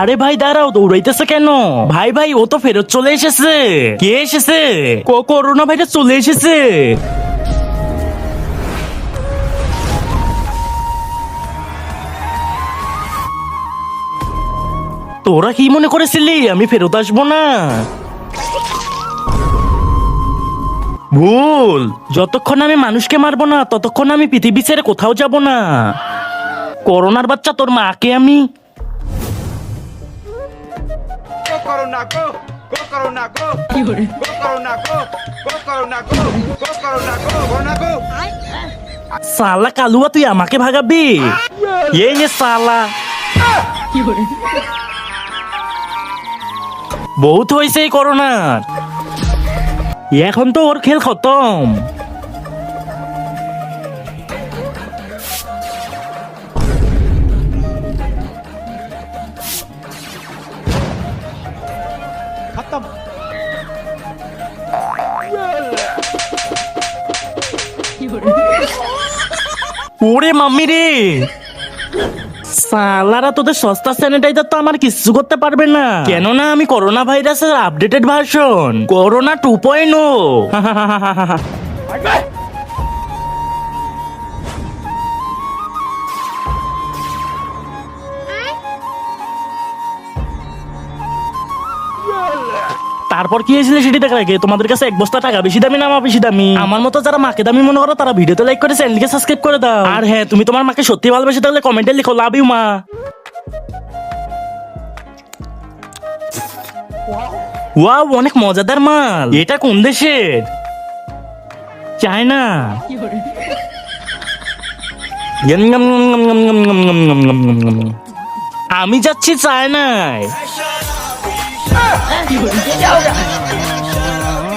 আরে ভাই দাঁড়াও, দৌড়াইতেছে কেন? ভাই ভাই ও তো ফেরত চলে এসেছে। কে এসেছে? করোনা ভাইরাস চলে এসেছে। তোরা কি মনে করেছিলি আমি ফেরত আসবো না? ভুল। যতক্ষণ আমি মানুষকে মারবো না ততক্ষণ আমি পৃথিবী ছেড়ে কোথাও যাব না। করোনার বাচ্চা, তোর মাকে আমি Go Corona, go! Go Corona, go! Go Corona, go! Go Corona, go! Go Corona, go! Corona, go! সালা কালুয়া, তুই আমাকে ভাগাবি? এই নে সালা। বহুত হয়েছে এই করোনার, এখন তো ওর খেল খতম। ওরে মাম্মি রে, সালারা তোদের সস্তা স্যানিটাইজার তো আমার কিছু করতে পারবে না, কেননা আমি করোনা ভাইরাসের আপডেটেড ভার্সন করোনা 2.0। তারপর কি হয়েছিল সেটি দেখার আগে তোমাদের কাছে এক বস্তা টাকা বেশি দামি না মা বেশি দামি? আমার মতো যারা মাকে দামি মনে করো তারা ভিডিওতে লাইক করে চ্যানেলকে সাবস্ক্রাইব করে দাও। আর হ্যাঁ, তুমি তোমার মাকে সত্যি ভালোবেসে তাহলে কমেন্টে লিখো লাভ ইউ মা। ওয়াও, অনেক মজাদার মাল। এটা কোন দেশের? চায়না। আমি যাচ্ছি চায়নায়।